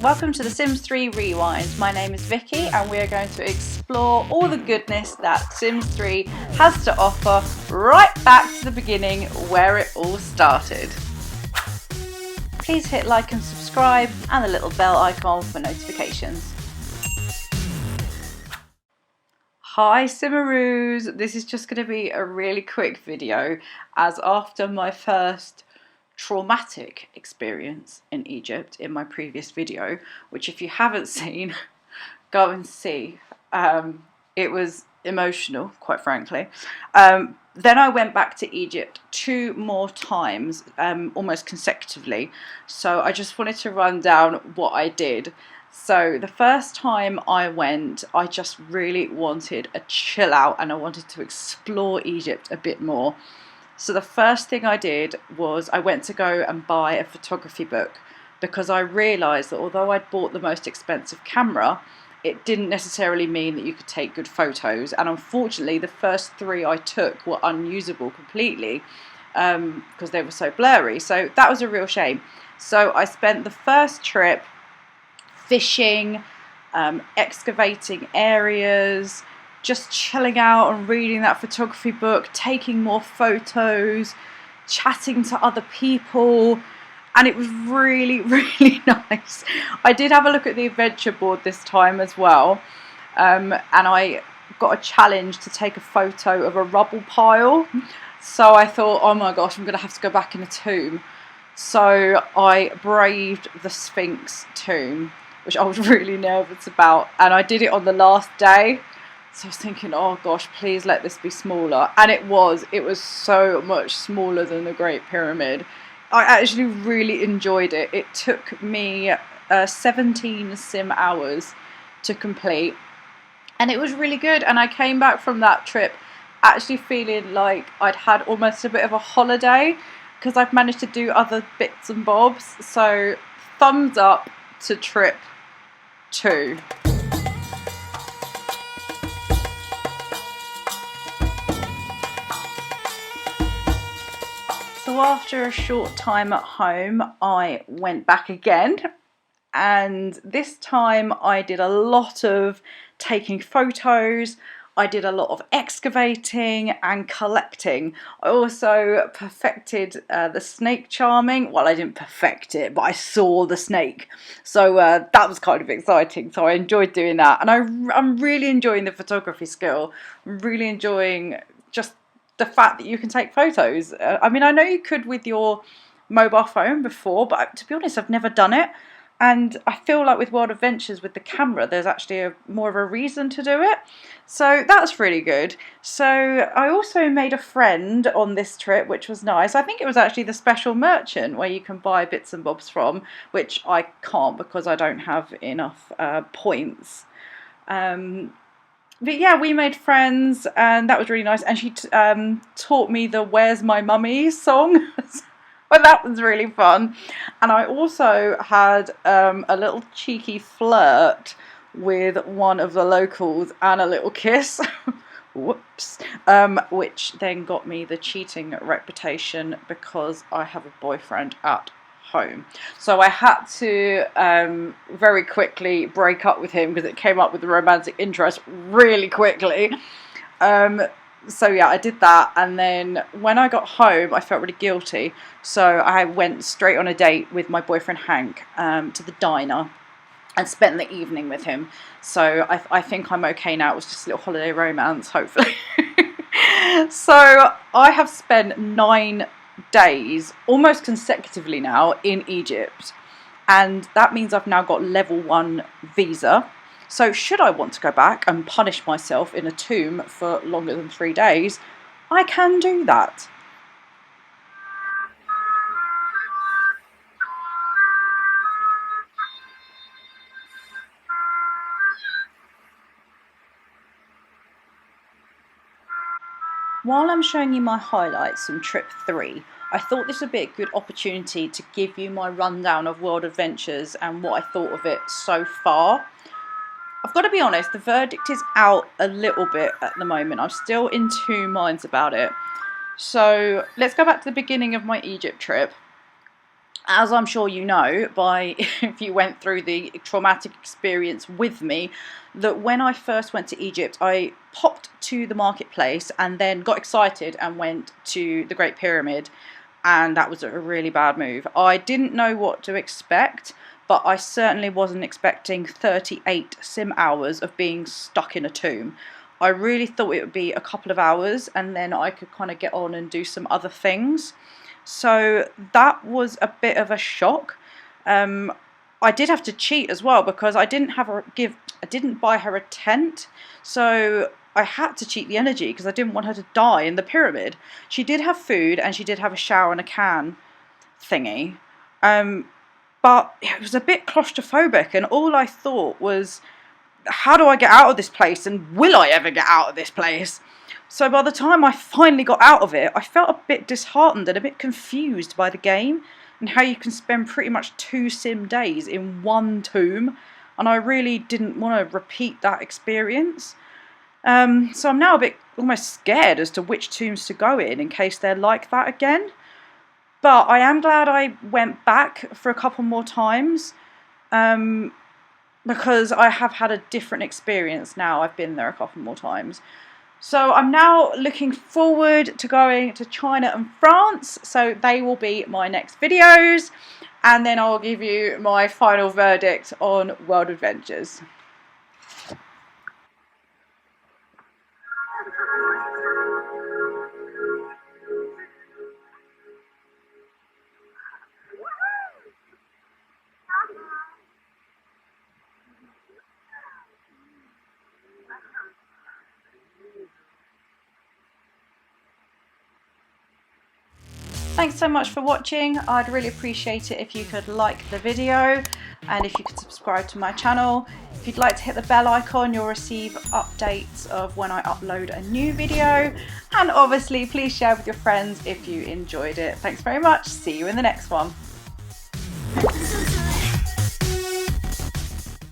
Welcome to the Sims 3 Rewind. My name is Vicky and we are going to explore all the goodness that Sims 3 has to offer right back to the beginning where it all started. Please hit like and subscribe and the little bell icon for notifications. Hi Simharoos, this is just going to be a really quick video as after my first traumatic experience in Egypt in my previous video, which if you haven't seen, go and see. It was emotional, quite frankly. Then I went back to Egypt 2 more times, almost consecutively. So I just wanted to run down what I did. So the first time I went, I just really wanted a chill out and I wanted to explore Egypt a bit more. So the first thing I did was I went to go and buy a photography book because I realised that although I'd bought the most expensive camera, it didn't necessarily mean that you could take good photos. And unfortunately, the first 3 I took were unusable completely because they were so blurry. So that was a real shame. So I spent the first trip fishing, excavating areas, just chilling out and reading that photography book, taking more photos, chatting to other people, and it was really, really nice. I did have a look at the adventure board this time as well, and I got a challenge to take a photo of a rubble pile. So I thought, oh my gosh, I'm going to have to go back in a tomb. So I braved the Sphinx tomb, which I was really nervous about, and I did it on the last day. So I was thinking, oh gosh, please let this be smaller. And it was so much smaller than the Great Pyramid. I actually really enjoyed it. It took me 17 sim hours to complete. And it was really good. And I came back from that trip actually feeling like I'd had almost a bit of a holiday because I've managed to do other bits and bobs. So thumbs up to trip 2. So after a short time at home, I went back again, and this time I did a lot of taking photos, I did a lot of excavating and collecting. I also perfected the snake charming. Well, I didn't perfect it, but I saw the snake. So that was kind of exciting. So I enjoyed doing that. And I'm really enjoying the photography skill. I'm really enjoying just the fact that you can take photos. I mean, I know you could with your mobile phone before, but to be honest, I've never done it. And I feel like with World Adventures with the camera, there's actually more of a reason to do it. So that's really good. So I also made a friend on this trip, which was nice. I think it was actually the special merchant where you can buy bits and bobs from, which I can't because I don't have enough points. But yeah, we made friends and that was really nice. And she taught me the Where's My Mummy song. Well, that was really fun. And I also had a little cheeky flirt with one of the locals and a little kiss. Whoops. Which then got me the cheating reputation because I have a boyfriend at home. So I had to very quickly break up with him because it came up with the romantic interest really quickly. So yeah, I did that, and then when I got home I felt really guilty, so I went straight on a date with my boyfriend Hank to the diner and spent the evening with him. So I think I'm okay now. It was just a little holiday romance, hopefully. So I have spent 9 days almost consecutively now in Egypt, and that means I've now got level 1 visa. So should I want to go back and punish myself in a tomb for longer than 3 days, I can do that. While I'm showing you my highlights from trip 3, I thought this would be a good opportunity to give you my rundown of World Adventures and what I thought of it so far. I've got to be honest, the verdict is out a little bit at the moment. I'm still in 2 minds about it. So let's go back to the beginning of my Egypt trip. as I'm sure you know by if you went through the traumatic experience with me, that when I first went to Egypt, I popped to the marketplace and then got excited and went to the Great Pyramid, and that was a really bad move. I didn't know what to expect, but I certainly wasn't expecting 38 sim hours of being stuck in a tomb. I really thought it would be a couple of hours and then I could kind of get on and do some other things. So that was a bit of a shock. I did have to cheat as well because I didn't buy her a tent, so I had to cheat the energy because I didn't want her to die in the pyramid. She did have food and she did have a shower and a can thingy, but it was a bit claustrophobic, and all I thought was, how do I get out of this place, and will I ever get out of this place? So by the time I finally got out of it, I felt a bit disheartened and a bit confused by the game and how you can spend pretty much 2 sim days in one tomb, and I really didn't want to repeat that experience. So I'm now a bit almost scared as to which tombs to go in case they're like that again. But I am glad I went back for a couple more times, because I have had a different experience now. I've been there a couple more times. So I'm now looking forward to going to China and France, so they will be my next videos, and then I'll give you my final verdict on World Adventures. Thanks so much for watching. I'd really appreciate it if you could like the video and if you could subscribe to my channel. If you'd like to hit the bell icon, you'll receive updates of when I upload a new video. And obviously, please share with your friends if you enjoyed it. Thanks very much. See you in the next one.